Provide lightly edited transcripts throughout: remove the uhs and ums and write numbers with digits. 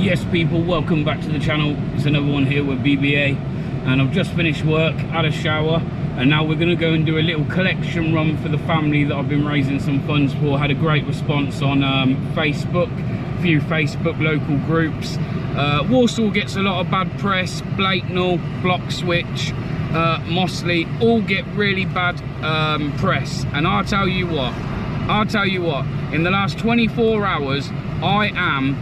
Yes people, welcome back to the channel. It's another one here with BBA, and I've just finished work, had a shower, and now we're going to go and do a little collection run for the family that I've been raising some funds for. Had a great response on Facebook, a few Facebook local groups. Walsall gets a lot of bad press, Blakeney, Bloxwich, Mossley all get really bad press, and I'll tell you what, in the last 24 hours I am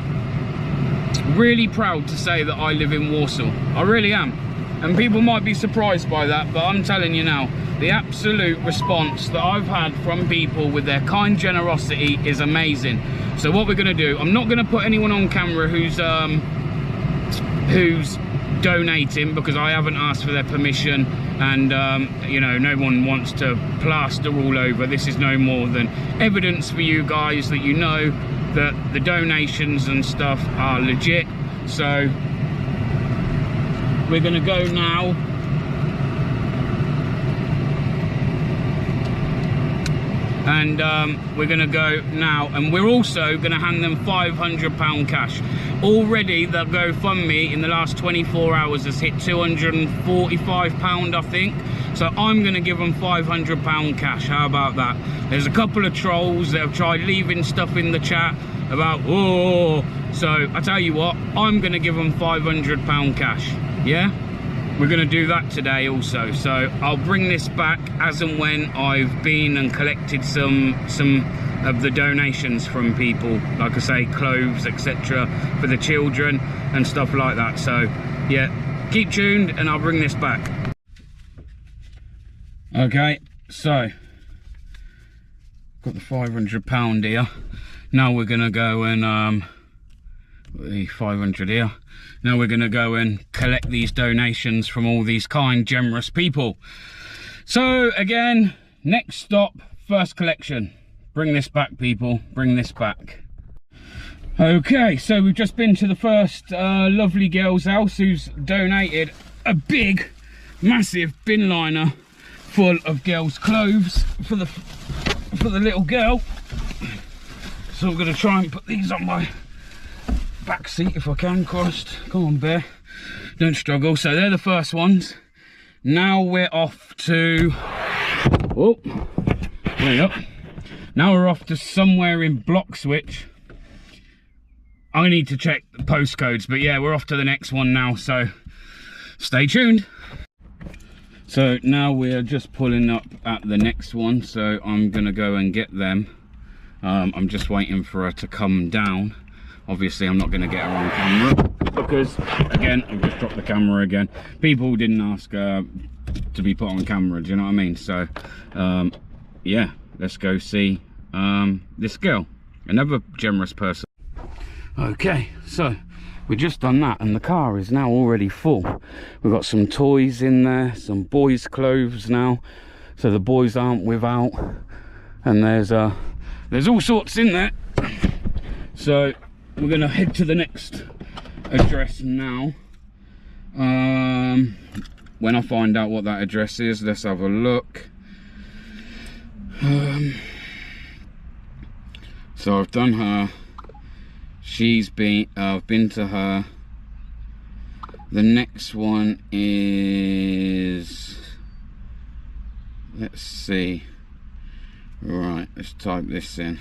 really proud to say that I live in Walsall. I really am, and people might be surprised by that, but I'm telling you now, the absolute response that I've had from people with their kind generosity is amazing. So what we're going to do, I'm not going to put anyone on camera who's donating, because I haven't asked for their permission, and you know, no one wants to plaster all over. This is no more than evidence for you guys that you know that the donations and stuff are legit. So we're gonna go now. And we're gonna go now, and we're also gonna hand them £500 cash. Already the GoFundMe in the last 24 hours has hit £245, I think. So I'm gonna give them £500 cash. How about that? There's a couple of trolls that have tried leaving stuff in the chat about, oh, so I tell you what, I'm gonna give them £500 cash. Yeah, we're gonna do that today also. So I'll bring this back as and when I've been and collected some of the donations from people, like I say, clothes, etc., for the children and stuff like that. So yeah, keep tuned and I'll bring this back. Okay, so got the £500 here. Now we're gonna go and the 500 here. Now we're gonna go and collect these donations from all these kind, generous people. So again, next stop, first collection. Bring this back, people, bring this back. Okay, so we've just been to the first lovely girl's house who's donated a big, massive bin liner full of girls' clothes for the little girl. So I'm gonna try and put these on my back seat if I can. Christ, come on, bear, don't struggle. So they're the first ones. Now we're off to, oh, wait up. Now we're off to somewhere in Bloxwich. I need to check the postcodes, but yeah, we're off to the next one now, so stay tuned. So now we're just pulling up at the next one, so I'm gonna go and get them. I'm just waiting for her to come down. Obviously I'm not gonna get her on camera because, again, I've just dropped the camera again. People didn't ask to be put on camera, do you know what I mean? So yeah, let's go see this girl, another generous person. Okay, so we've just done that and the car is now already full. We've got some toys in there, some boys' clothes now, so the boys aren't without, and there's all sorts in there. So we're gonna head to the next address now. When I find out what that address is, let's have a look. So I've done her, she's been, I've been to her. The next one is, let's see, right, let's type this in.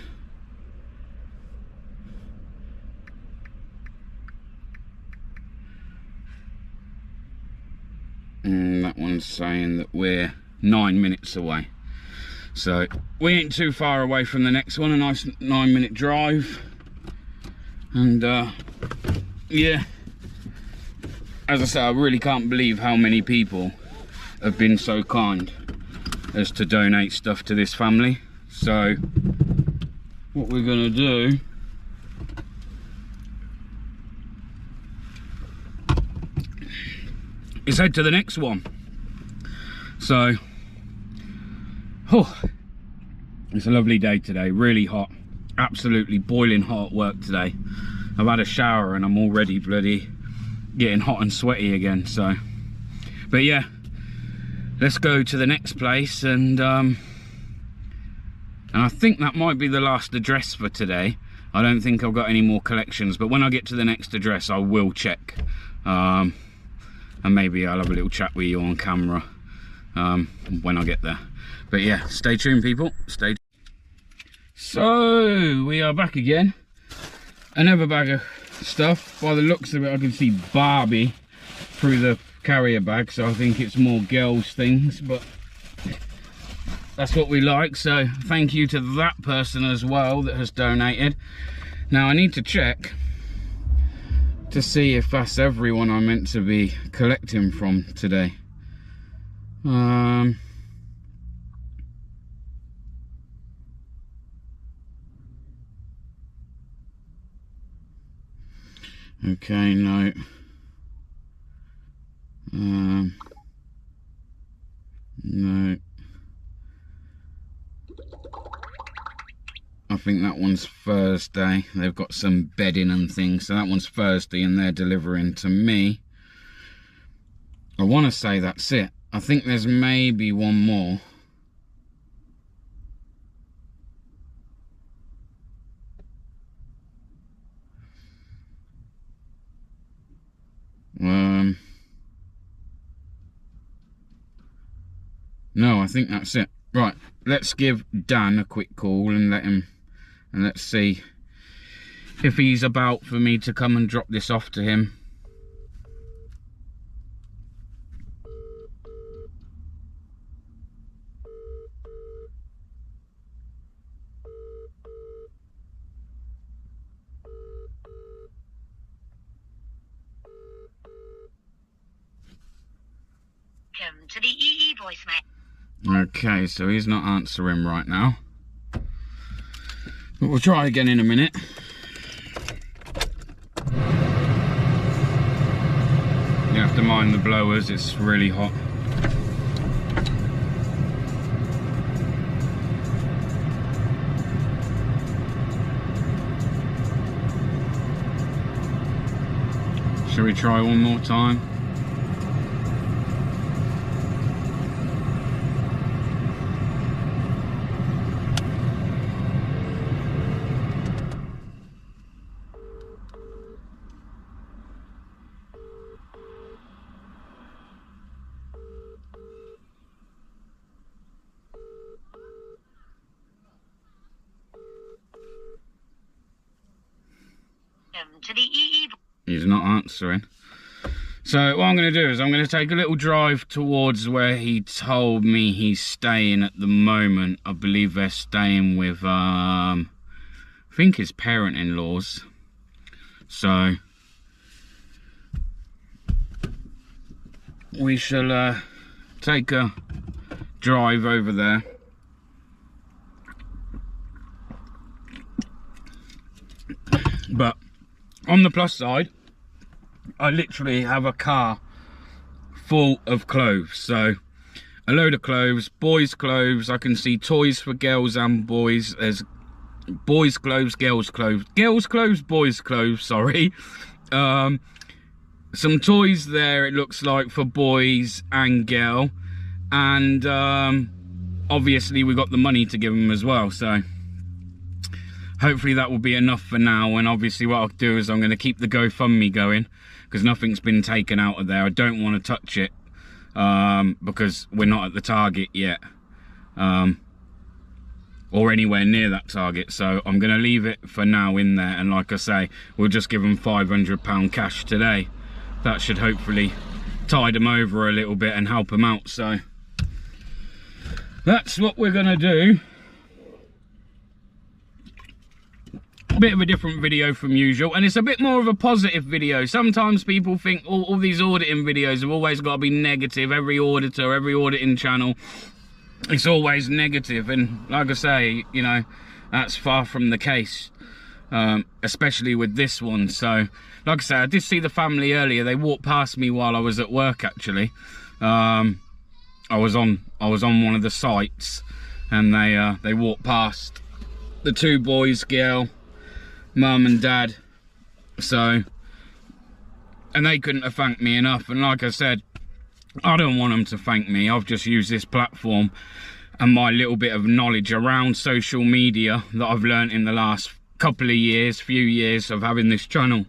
And that one's saying that we're 9 minutes away. So we ain't too far away from the next one, a nice 9-minute drive. And yeah, as I say, I really can't believe how many people have been so kind as to donate stuff to this family. So what we're gonna do is head to the next one. So, oh, it's a lovely day today, really hot, absolutely boiling hot work today. I've had a shower and I'm already bloody getting hot and sweaty again. So, but yeah, let's go to the next place, and I think that might be the last address for today. I don't think I've got any more collections, but when I get to the next address I will check, and maybe I'll have a little chat with you on camera when I get there. But yeah, stay tuned people, stay tuned. So we are back again, another bag of stuff. By the looks of it I can see Barbie through the carrier bag, so I think it's more girls things, but that's what we like. So thank you to that person as well that has donated. Now I need to check to see if that's everyone I'm meant to be collecting from today. Okay, no. No. I think that one's Thursday. They've got some bedding and things, so that one's Thursday and they're delivering to me. I want to say that's it. I think there's maybe one more. No, I think that's it. Right, let's give Dan a quick call and let's see if he's about for me to come and drop this off to him. Welcome to the EE voicemail. Okay, so he's not answering right now, but we'll try again in a minute. You have to mind the blowers, it's really hot. Shall we try one more time? To the EE. He's not answering. So what I'm going to do is I'm going to take a little drive towards where he told me he's staying at the moment. I believe they're staying with, I think his parent-in-laws. So we shall take a drive over there. But on the plus side, I literally have a car full of clothes. So a load of clothes, boys' clothes. I can see toys for girls and boys. There's boys' clothes, girls' clothes, girls' clothes, boys' clothes, sorry. Some toys there, it looks like, for boys and girl. And obviously we got the money to give them as well, so hopefully that will be enough for now. And obviously what I'll do is I'm going to keep the GoFundMe going, because nothing's been taken out of there. I don't want to touch it because we're not at the target yet, or anywhere near that target. So I'm going to leave it for now in there, and like I say, we'll just give them £500 cash today. That should hopefully tide them over a little bit and help them out. So that's what we're going to do. Bit of a different video from usual, and it's a bit more of a positive video. Sometimes people think all these auditing videos have always got to be negative. Every auditor, every auditing channel, it's always negative, and like I say, you know, that's far from the case, especially with this one. So like I say, I did see the family earlier. They walked past me while I was at work, actually. I was on one of the sites, and they walked past the two boys, girl, mum and dad. So, and they couldn't have thanked me enough. And like I said, I don't want them to thank me. I've just used this platform and my little bit of knowledge around social media that I've learned in the last couple of years, few years of having this channel.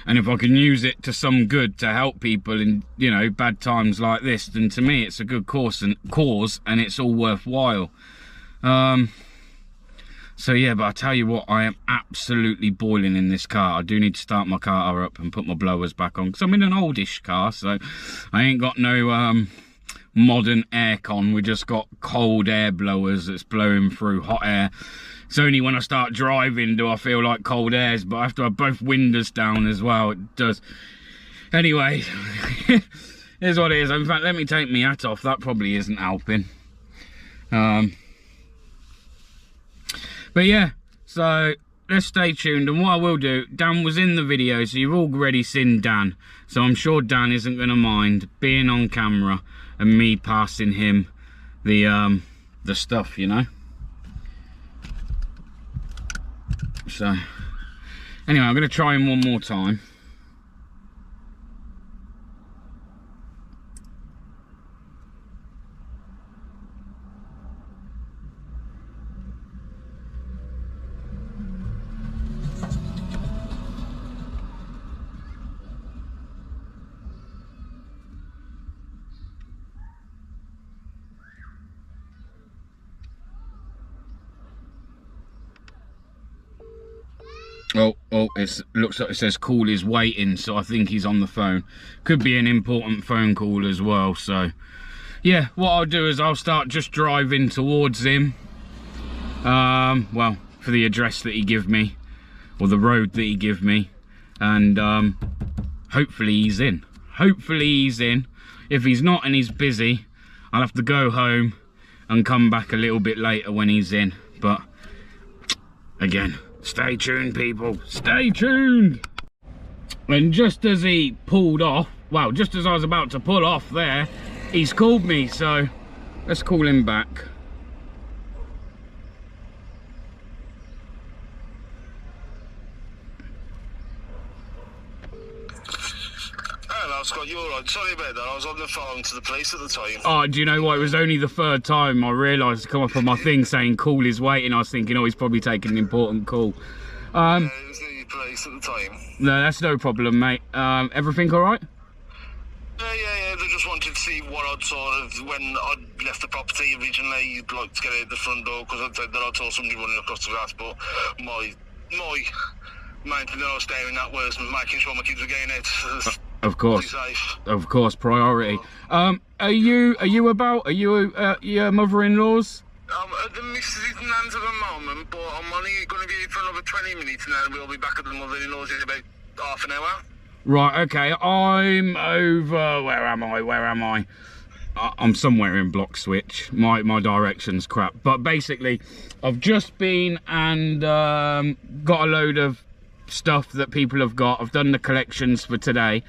And if I can use it to some good to help people in, you know, bad times like this, then to me it's a good cause and it's all worthwhile. So yeah, but I tell you what, I am absolutely boiling in this car. I do need to start my car up and put my blowers back on, because I'm in an oldish car, so I ain't got no modern aircon. We just got cold air blowers that's blowing through hot air. It's only when I start driving do I feel like cold airs, but I have to have both windows down as well. It does. Anyway, here's what it is. In fact, let me take my hat off. That probably isn't helping. But yeah, so let's stay tuned. And what I will do, Dan was in the video, so you've already seen Dan. So I'm sure Dan isn't going to mind being on camera and me passing him the stuff, you know. So anyway, I'm going to try him one more time. Oh, it looks like it says call is waiting, so I think he's on the phone. Could be an important phone call as well, so yeah, what I'll do is I'll start just driving towards him. Well, for the address that he gave me, or the road that he gave me, and hopefully he's in. Hopefully he's in. If he's not and he's busy, I'll have to go home and come back a little bit later when he's in. But again, stay tuned, people, stay tuned. And just as he pulled off, well, just as I was about to pull off there, he's called me, so let's call him back. Hello, Scott, you're right. Sorry about that. I was on the phone to the police at the time. Oh, do you know what? It was only the third time I realised to come up on my thing saying call is waiting. I was thinking, oh, he's probably taking an important call. It was the police at the time. No, that's no problem, mate. Everything all right? Yeah. They just wanted to see what I'd sort of, when I'd left the property originally, you'd like to get out the front door, because I'd said that I saw somebody running across the grass, but my main thing that I was staring at was making sure my kids were getting out. Of course, priority. Are you about? Are you your mother-in-law's? The missus is nan's at the moment, but I'm only going to be here for another 20 minutes, and then we'll be back at the mother-in-law's in about half an hour. Right, okay. I'm over. Where am I? I'm somewhere in Bloxwich. My direction's crap. But basically, I've just been and got a load of stuff that people have got. I've done the collections for today.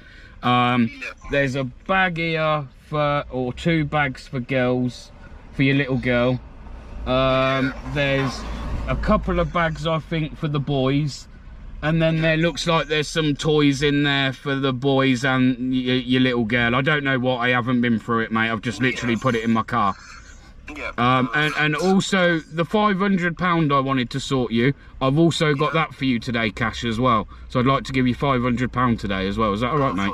There's a bag here or 2 bags for girls, for your little girl. There's a couple of bags, I think, for the boys, and then there looks like there's some toys in there for the boys and your little girl. I don't know what, I haven't been through it, mate. I've just literally put it in my car. And also the £500 I wanted to sort you, I've also got that for you today, cash as well. So I'd like to give you £500 today as well. Is that all right, mate?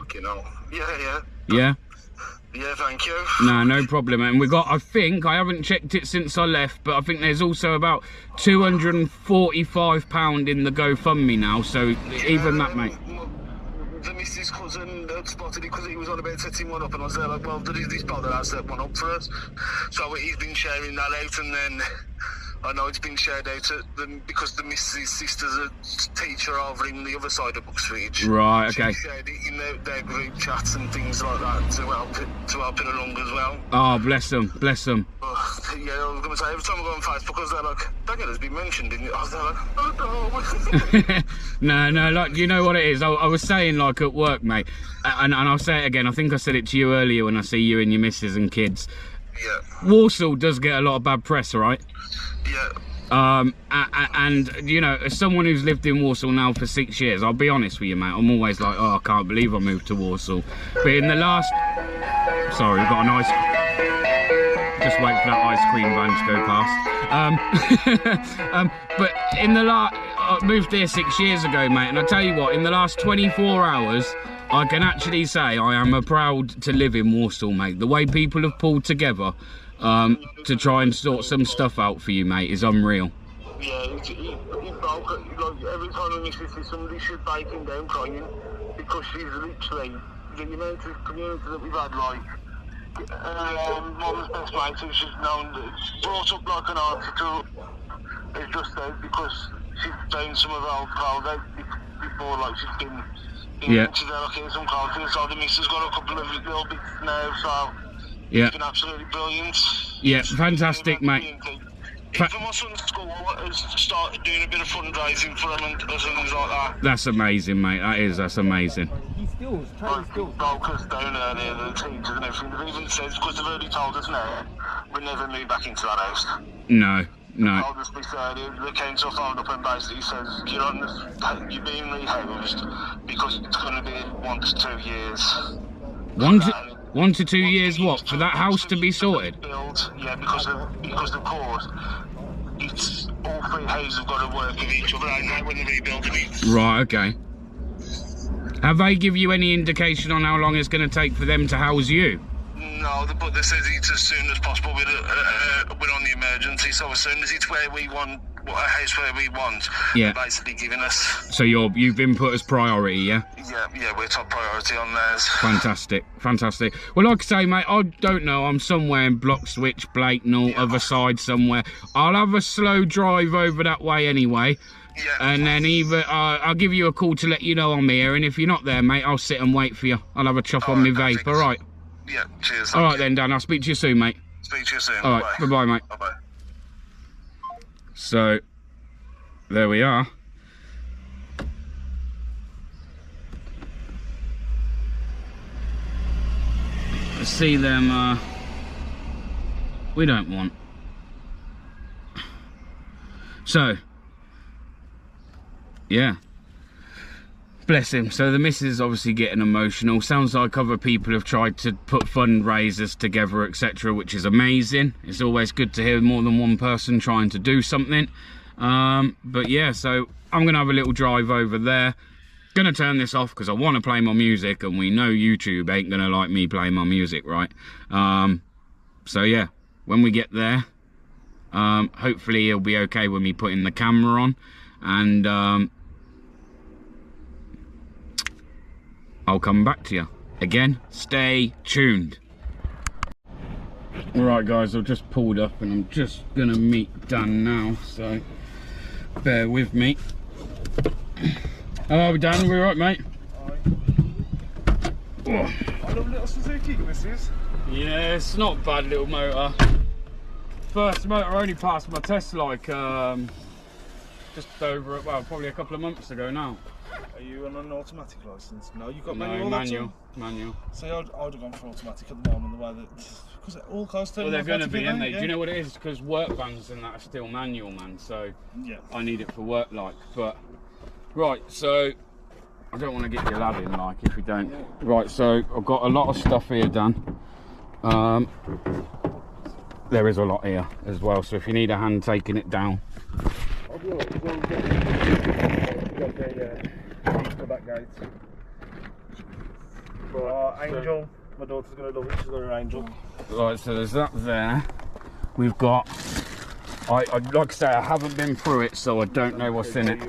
Yeah, thank you. No problem. And we got, I think, I haven't checked it since I left, but I think there's also about £245 in the GoFundMe now, so even that, mate. The missus' cousin spotted it because he was on about setting one up, and I was there like, well, there is this boat that has set one up for us. So he's been sharing that out, and then I know it's been shared out because the missus' sister's a teacher over in the other side of Bloxwich. Right, okay. She shared it in their group chats and things like that to help it along as well. Oh, bless them. Yeah, I was going to say, every time I go on Facebook, I was there like, dang it, has been mentioned, didn't it? I was there like, oh no. No, like, you know what it is? I was saying, like, at work, mate, and I'll say it again, I think I said it to you earlier when I see you and your missus and kids. Yeah. Walsall does get a lot of bad press, all right? Yeah. And you know, as someone who's lived in Walsall now for 6 years, I'll be honest with you, mate, I'm always like, oh, I can't believe I moved to Walsall. But in the last, sorry, we've got a nice, just wait for that ice cream van to go past. But in the I moved here 6 years ago, mate, and I tell you what, in the last 24 hours, I can actually say I am proud to live in Walsall, mate. The way people have pulled together to try and sort some stuff out for you, mate, is unreal. Yeah, he broke, like, every time we miss this, somebody should bake him down crying, because she's literally, the amount of community that we've had, like, Mum's best mate, who she's known, she's brought up like an article, is just out because she's down some of her old clothes out before, like, she's been into there, like, some clothes, so the missus got a couple of little bits now, so it's been absolutely brilliant. Yeah, fantastic, mate. Even my son's school has started doing a bit of fundraising for them and things like that. That's amazing, mate. That's amazing. He steals, broke us down earlier, the teachers and everything. They've even said, because they've already told us now, we'll never move back into that house. No. They told us this earlier, the council phoned up and basically says, you're being rehoused because it's going to be 1 to 2 years. 1 to 2 years what? For that house to be sorted? Yeah, because the court, it's all 3 houses have got to work with each other out now when they're rebuilding it. Right, okay. Have they give you any indication on how long it's going to take for them to house you? No, but they said it's as soon as possible. We're on the emergency, so as soon as it's where we want, a house where we want, they're basically giving us. So you've been put as priority, yeah? Yeah, we're top priority on theirs. Fantastic. Well, like I say, mate, I don't know. I'm somewhere in Bloxwich, Blakenall, other side somewhere. I'll have a slow drive over that way anyway. Yeah. And then I'll give you a call to let you know I'm here, and if you're not there, mate, I'll sit and wait for you. I'll have a chop on my vape, all right? Yeah, cheers. All right then, Dan, I'll speak to you soon, mate. Speak to you soon. All right, bye-bye, mate. Bye-bye. So, there we are. Let's see them, we don't want. So, yeah. Bless him. So the missus is obviously getting emotional. Sounds like other people have tried to put fundraisers together, etc., which is amazing. It's always good to hear more than one person trying to do something. But yeah, so I'm gonna have a little drive over there. Gonna turn this off because I want to play my music, and we know YouTube ain't gonna like me playing my music, right? So yeah, when we get there, hopefully he'll be okay with me putting the camera on, and I'll come back to you. Again, stay tuned. Right guys, I've just pulled up and I'm just gonna meet Dan now, so bear with me. Hello Dan, we alright mate? Hi. I love little Suzuki, this is. Yeah, it's not a bad little motor. First motor I only passed my test like just over, well, probably a couple of months ago now. Are you on an automatic licence? No, you've got manual. Manual. So I'd have gone for automatic at the moment, the way that, because it all costs. Well, they're going to be, aren't they? Do you know what it is? Because work vans and that are still manual, man. So yeah, I need it for work, like. But right, so I don't want to get your lad in, like, if you don't. Yeah. Right, so I've got a lot of stuff here, Dan. There is a lot here as well. So if you need a hand taking it down. I'll be alright. The back gate. Angel, my daughter's going to love it, she's got her Angel. Right, so there's that there. We've got, like I say, I haven't been through it, so I don't know what's in it.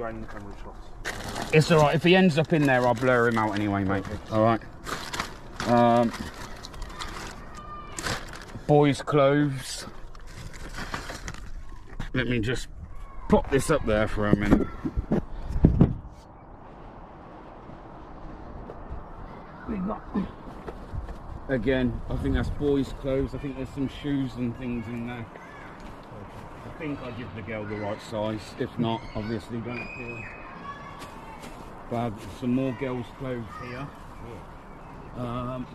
It's alright, if he ends up in there, I'll blur him out anyway, mate. Alright. Boys' clothes. Let me just pop this up there for a minute. Again, I think that's boys' clothes. I think there's some shoes and things in there. I think I give the girl the right size. If not, obviously don't feel bad. Some more girls' clothes here. And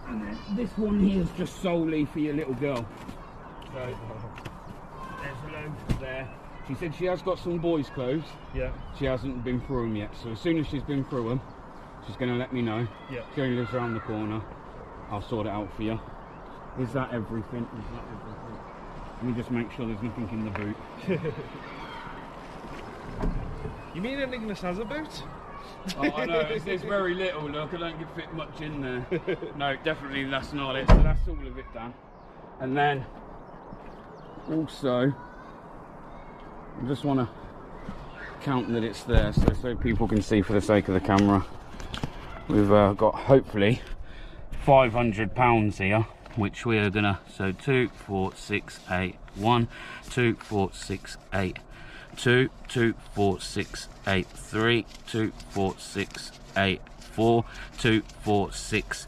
then this one here is just solely for your little girl. So there's a load there. She said she has got some boys' clothes. Yeah. She hasn't been through them yet. So as soon as she's been through them, she's going to let me know. Yeah. She only lives around the corner. I'll sort it out for you. Is that everything? Is that everything? Let me just make sure there's nothing in the boot. You mean English has a boot? Oh, I know, there's very little, look, I don't fit much in there. No, definitely that's not it, so that's all of it done. And then, also, I just want to count that it's there, so people can see for the sake of the camera. We've got, hopefully, £500 here, which we are gonna, so 2, 4, 6, 8, 1, 2, 4, 6, 8, 2, 2, 4, 6, 8, 3, 2, 4, 6, 8, 4, 2, 4, 6,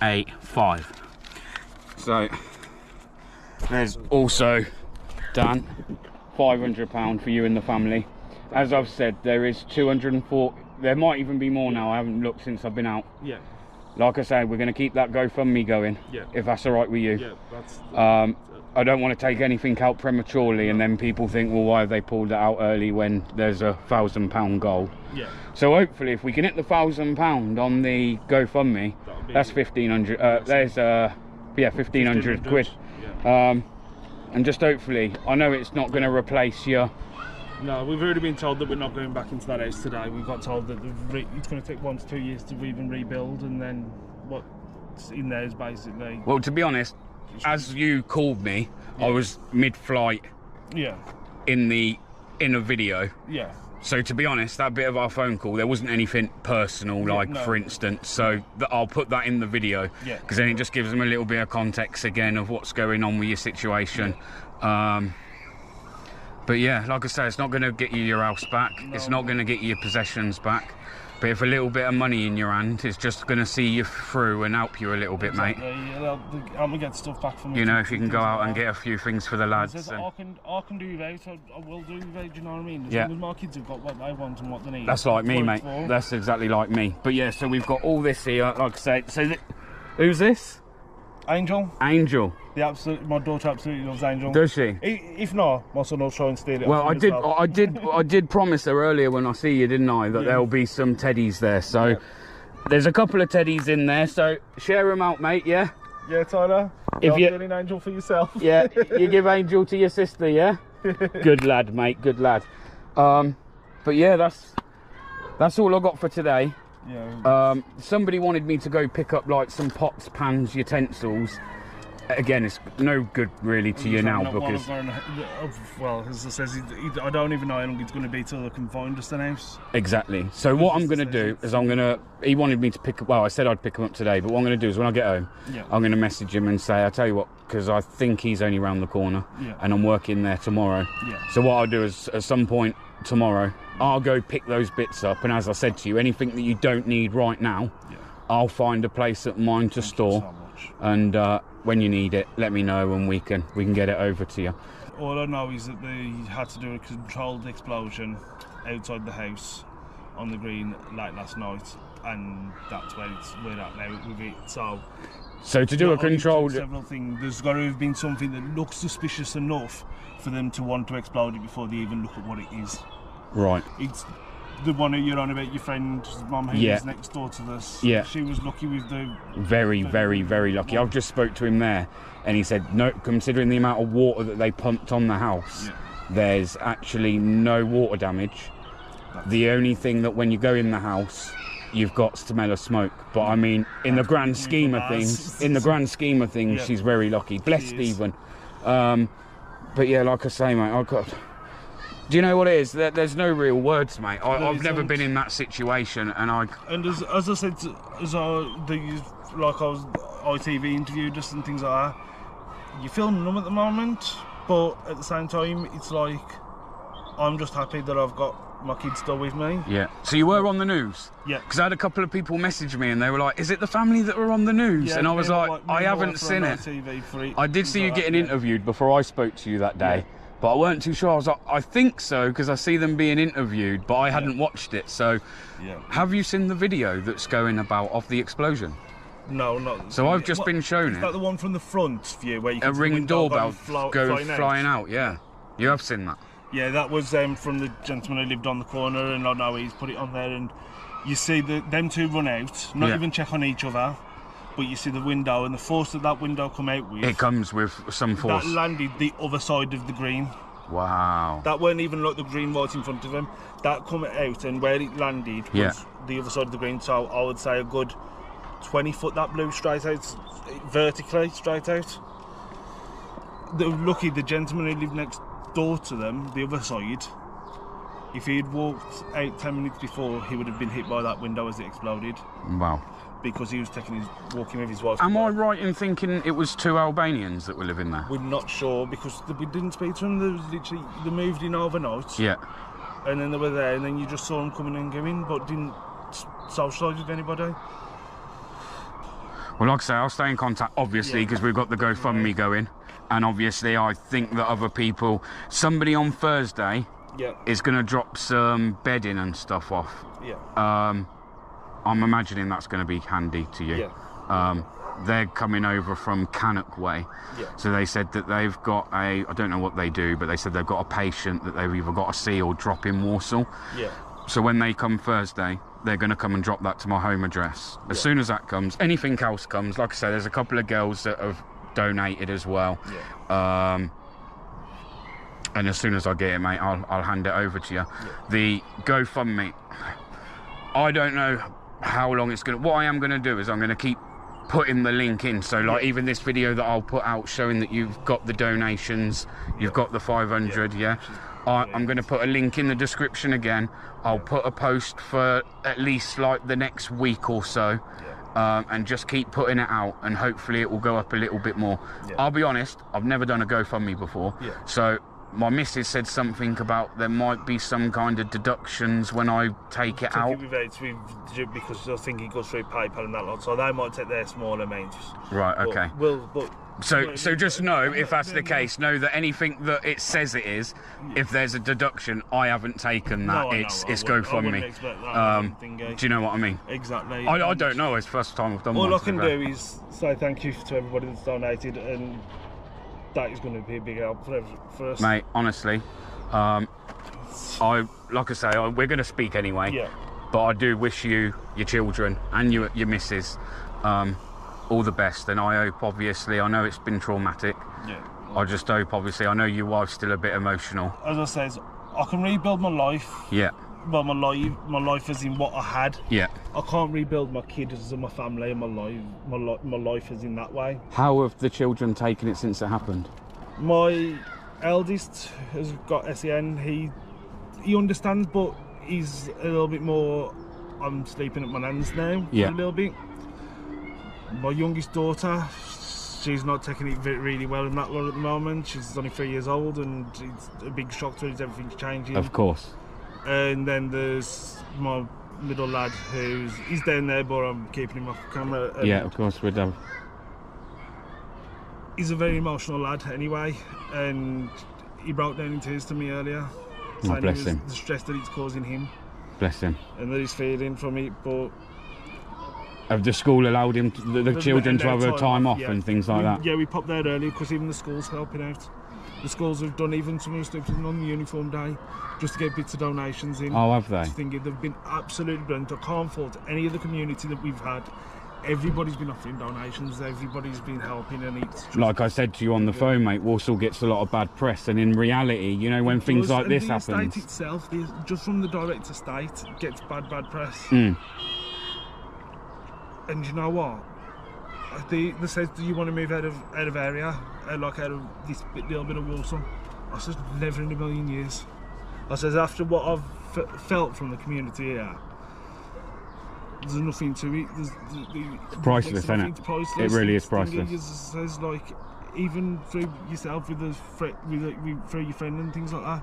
8, 5. So there's also done £500 for you and the family. As I've said, there is 204. There might even be more now. I haven't looked since I've been out. Yeah. Like I say, we're going to keep that GoFundMe going. Yeah. If that's all right with you. Yeah. That's. I don't want to take anything out prematurely, and then people think, well, why have they pulled it out early when there's a £1,000 goal? Yeah. So hopefully, if we can hit the £1,000 on the GoFundMe, that's 1,500. There's 1,500 quid. Yeah. And just hopefully, I know it's not going to replace your. No, we've already been told that we're not going back into that house today. We got told that it's going to take 1 to 2 years to even rebuild, and then what's in there is basically. Well, to be honest, as you called me, I was mid-flight. Yeah. In a video. Yeah. So to be honest, that bit of our phone call, there wasn't anything personal, for instance. So I'll put that in the video, because then it just gives them a little bit of context again of what's going on with your situation. Yeah. But yeah, like I say, it's not going to get you your house back. No. It's not going to get you your possessions back. But if a little bit of money in your hand, it's just going to see you through and help you a little bit, mate. Yeah, I'm gonna get stuff back from me. You know, if you can go out and get a few things for the lads. I can do without. I will do without. Do you know what I mean? As long as my kids have got what they want and what they need. That's like me, mate. That's exactly like me. But yeah, so we've got all this here. Like I say, who's this? Angel. Angel. My daughter absolutely loves Angel. Does she? If not, my son will try and steal it. Well, I did promise her earlier when I see you, didn't I, that there'll be some teddies there. So there's a couple of teddies in there. So share them out, mate. Yeah. Yeah, Tyler. If you're getting Angel for yourself. Yeah, you give Angel to your sister. Yeah. Good lad, mate. Good lad. But yeah, that's all I got for today. Yeah. Somebody wanted me to go pick up like some pots, pans, utensils. Again, it's no good really to you now because. Well, as I says, I don't even know how long it's going to be till they can find us the house. Exactly. So what I'm going to do is he wanted me to pick up. Well, I said I'd pick him up today, but what I'm going to do is when I get home, I'm going to message him and say, I'll tell you what, because I think he's only round the corner, and I'm working there tomorrow. Yeah. So what I'll do is at some point tomorrow, I'll go pick those bits up, and as I said to you, anything that you don't need right now, I'll find a place at mine to store. Thank you so much. And when you need it, let me know and we can get it over to you. All I know is that they had to do a controlled explosion outside the house on the green late last night, and that's where we're at now with it. So to do a controlled... Several things. There's got to have been something that looks suspicious enough for them to want to explode it before they even look at what it is. Right. It's the one that you're on about, your friend's mum who lives next door to this. Yeah. She was lucky with the... Very, very, very lucky. I've just spoke to him there and he said, no, considering the amount of water that they pumped on the house, there's actually no water damage. The only thing that when you go in the house, you've got smell of smoke. But I mean, in the grand scheme of things, she's very lucky. Blessed even. But yeah, like I say, mate, do you know what it is? There's no real words, mate. I've never been in that situation, and as I said, I was ITV interviewed us and things like that. You feel numb at the moment, but at the same time, it's like I'm just happy that I've got my kids still with me. Yeah. So you were on the news? Yeah. Because I had a couple of people message me and they were like, "Is it the family that were on the news?" And I was like, "I haven't seen it." I did see you getting interviewed before I spoke to you that day. Yeah. But I weren't too sure. I was like, I think so, because I see them being interviewed, but I hadn't watched it. So, have you seen the video that's going about of the explosion? No, not. So I've just been shown it. Is that the one from the front view where you can see a ring doorbell flying out? Yeah, you have seen that. Yeah, that was from the gentleman who lived on the corner, and I know he's put it on there, and you see them two run out, not even check on each other. but you see the window, and the force that window come out with, It comes with some force. that landed the other side of the green. Wow. That weren't even like the green right in front of him. That come out, and where it landed was the other side of the green. So I would say a good 20 foot that blew straight out, vertically straight out. Lucky the gentleman who lived next door to them, the other side, if he'd walked out 10 minutes before, he would have been hit by that window as it exploded. Wow. Because he was walking with his wife. Am I right in thinking it was 2 Albanians that were living there? We're not sure, because we didn't speak to them. They moved in overnight. Yeah. And then they were there, and then you just saw them coming and going, but didn't socialise with anybody. Well, like I say, I'll stay in contact, obviously, because we've got the GoFundMe going. And obviously, I think that other people... Somebody on Thursday is going to drop some bedding and stuff off. Yeah. I'm imagining that's going to be handy to you. Yeah. They're coming over from Cannock Way. Yeah. So they said that they've got I don't know what they do, but they said they've got a patient that they've either got to see or drop in Warsaw. Yeah. So when they come Thursday, they're going to come and drop that to my home address. As soon as that comes, anything else comes, like I said, there's a couple of girls that have donated as well. Yeah. And as soon as I get it, mate, I'll hand it over to you. Yeah. The GoFundMe, I don't know how long it's going to... What I am going to do is I'm going to keep putting the link in. So, like, even this video that I'll put out showing that you've got the donations, you've got the 500, I'm going to put a link in the description again. I'll put a post for at least, like, the next week or so. And just keep putting it out, and hopefully it will go up a little bit more. I'll be honest, I've never done a GoFundMe before. So my missus said something about there might be some kind of deductions when I take it out. Because I think it goes through PayPal and that lot, so they might take their small amounts. Right, okay. But so just know, if that's the case, know that anything that it says it is, if there's a deduction, I haven't taken that. It's GoFundMe. Do you know what I mean? Exactly. I don't know. It's the first time I've done one. All I can do is say thank you to everybody that's donated, and that is going to be a big help for us. Mate, honestly, like I say, we're going to speak anyway. Yeah. But I do wish you, your children, and your missus, all the best. And I hope, obviously, I know it's been traumatic. Yeah. I just hope, obviously, I know your wife's still a bit emotional. As I said, I can rebuild my life. Yeah. Well, my life is in what I had. Yeah. I can't rebuild my kids and my family and my life is in that way. How have the children taken it since it happened? My eldest has got SEN. He understands, but he's a little bit more. I'm sleeping at my nan's now. Yeah. A little bit. My youngest daughter, she's not taking it really well in that lot at the moment. She's only 3 years old, and it's a big shock to her. Everything's changing. Of course. And then there's my middle lad he's down there, but I'm keeping him off camera. Yeah, of course, we'd have. He's a very emotional lad anyway, and he broke down in tears to me earlier. Oh, bless him. The stress that it's causing him. Bless him. And that he's feeling from it, but... Have the school allowed him, the children to have a time off and things like that? Yeah, we popped there early because even the school's helping out. The schools have done even some of the stuff on the uniform day just to get bits of donations in. Oh, have they? I think they've been absolutely brilliant. I can't fault any of the community that we've had. Everybody's been offering donations, everybody's been helping, and it's just... Like I said to you on the phone, mate, Walsall gets a lot of bad press, and in reality, you know, when things like this happen... the estate itself, just from the direct estate, gets bad press. Mm. And you know what? They said, do you want to move out of area, like out of this little bit of Walsall? I said, never in a million years. I said, after what I've felt from the community here, there's nothing to it. It's priceless, isn't it? Priceless. It really is priceless. It says, like, even through yourself, through your friend and things like that,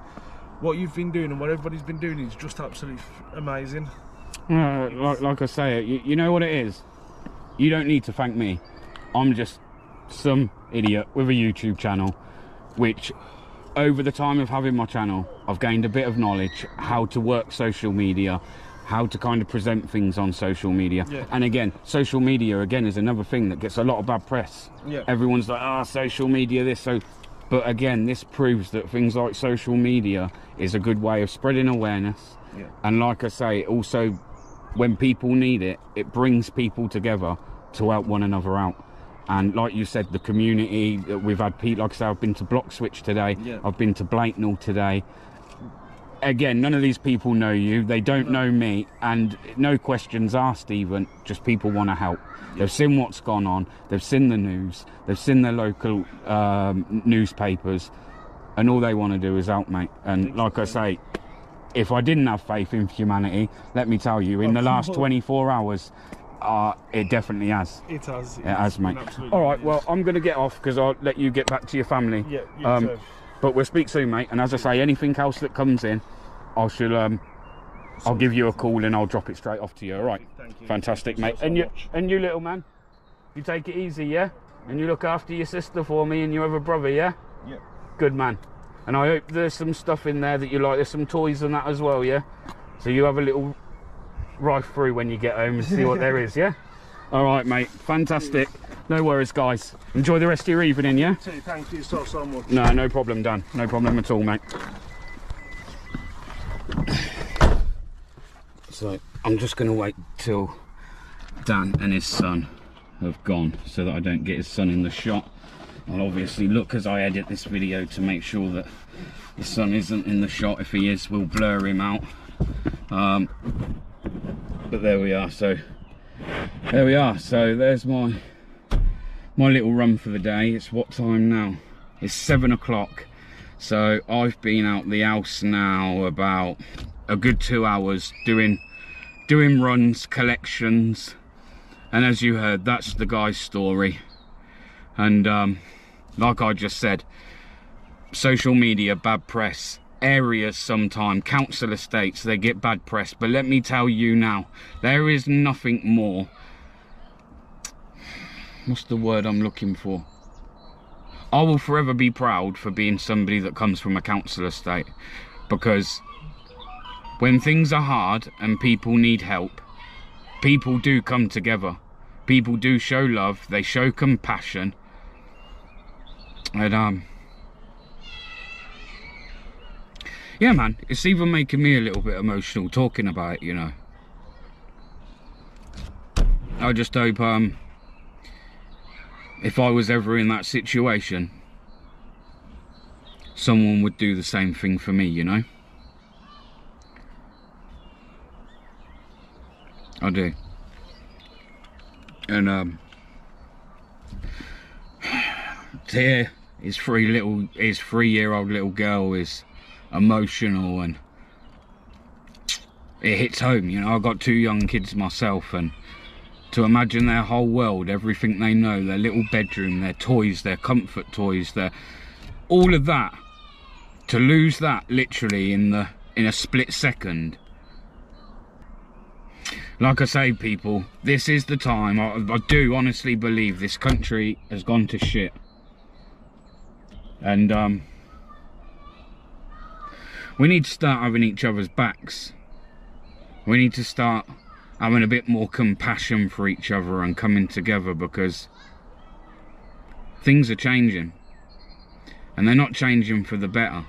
what you've been doing and what everybody's been doing is just absolutely amazing. Like I say, you know what it is? You don't need to thank me. I'm just some idiot with a YouTube channel, which over the time of having my channel, I've gained a bit of knowledge how to work social media, how to kind of present things on social media. Yeah. And again, social media again is another thing that gets a lot of bad press. Yeah. Everyone's like, social media this, so... But again, this proves that things like social media is a good way of spreading awareness. Yeah. And like I say, also, when people need it, it brings people together to help one another out. And like you said, the community, we've had people, like I say, I've been to Bloxwich today, I've been to Blakenall today. Again, none of these people know you, they don't know me, and no questions asked even, just people want to help. They've seen what's gone on, they've seen the news, they've seen their local newspapers, and all they want to do is help, mate. And like I say, if I didn't have faith in humanity, let me tell you, in the last 24 hours, it definitely has. It has. It has, mate. All right, well, I'm going to get off because I'll let you get back to your family. Yeah, you too. But we'll speak soon, mate. And as I say, anything else that comes in, I'll give you a call and I'll drop it straight off to you. All right. Thank you. Fantastic, Thank mate. you And you little man, you take it easy, yeah? And you look after your sister for me, and you have a brother, yeah? Yeah. Good man. And I hope there's some stuff in there that you like. There's some toys and that as well, yeah? So you have a little rife through when you get home and see what there is, yeah? All right, mate. Fantastic. No worries, guys. Enjoy the rest of your evening, yeah? Thank you so much. No problem, Dan. No problem at all, mate. So I'm just going to wait till Dan and his son have gone so that I don't get his son in the shot. I'll obviously look as I edit this video to make sure that his son isn't in the shot. If he is, we'll blur him out. But there we are. So there we are. So there's my little run for the day. It's what time now? It's 7 o'clock. So I've been out the house now about a good 2 hours doing runs, collections, and as you heard, that's the guy's story. And like I just said, social media, bad press. Areas sometimes, council estates, they get bad press. But let me tell you now, there is nothing more. What's the word I'm looking for? I will forever be proud for being somebody that comes from a council estate, because when things are hard and people need help, people do come together. People do show love, they show compassion. And yeah, man, it's even making me a little bit emotional talking about it, you know. I just hope if I was ever in that situation, someone would do the same thing for me, you know. I do. And Thier, his 3-year-old little girl is emotional, and it hits home, you know. I've got 2 young kids myself, and to imagine their whole world, everything they know, their little bedroom, their toys, their comfort toys, their all of that, to lose that literally in a split second. Like I say, people, this is the time. I do honestly believe this country has gone to shit. And we need to start having each other's backs. We need to start having a bit more compassion for each other and coming together, because things are changing. And they're not changing for the better.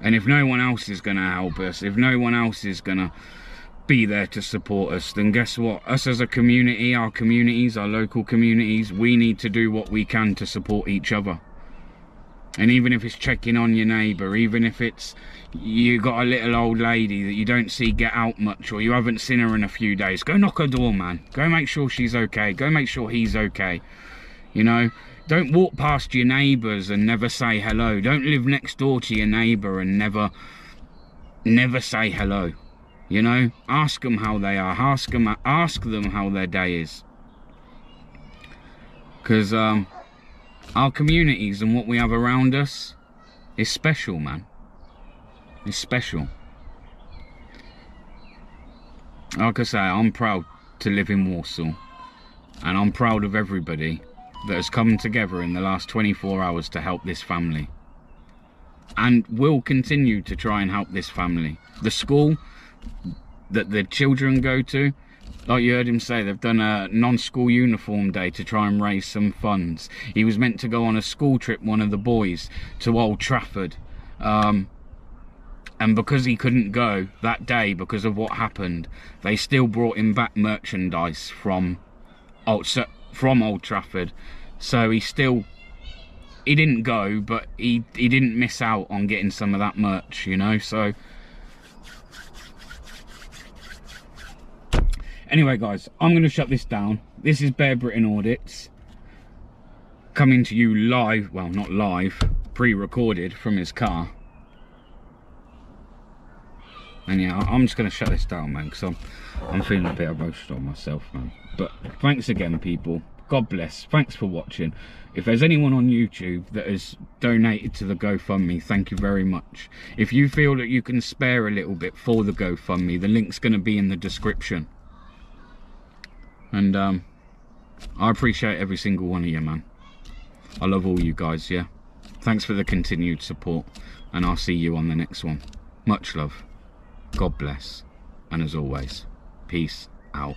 And if no one else is going to help us, if no one else is going to be there to support us, then guess what? Us as a community, our communities, our local communities, we need to do what we can to support each other. And even if it's checking on your neighbour, even if it's you got a little old lady that you don't see get out much, or you haven't seen her in a few days, go knock her door, man. Go make sure she's okay. Go make sure he's okay. You know? Don't walk past your neighbours and never say hello. Don't live next door to your neighbour and never say hello. You know, ask them how they are. Ask them how their day is. Because our communities and what we have around us is special, man. It's special. Like I say, I'm proud to live in Warsaw, and I'm proud of everybody that has come together in the last 24 hours to help this family, and will continue to try and help this family. The school that the children go to, like you heard him say, they've done a non-school uniform day to try and raise some funds. He was meant to go on a school trip, one of the boys, to Old Trafford. And because he couldn't go that day because of what happened, they still brought him back merchandise from Old Trafford. So he didn't go, but he didn't miss out on getting some of that merch, you know. So anyway, guys, I'm going to shut this down. This is Bear Britain Audits, coming to you live, well, not live, pre-recorded from his car. And yeah, I'm just going to shut this down, man, because I'm feeling a bit emotional myself, man. But thanks again, people. God bless. Thanks for watching. If there's anyone on YouTube that has donated to the GoFundMe, thank you very much. If you feel that you can spare a little bit for the GoFundMe, the link's going to be in the description. And I appreciate every single one of you, man. I love all you guys, yeah. Thanks for the continued support, and I'll see you on the next one. Much love. God bless. And as always, peace out.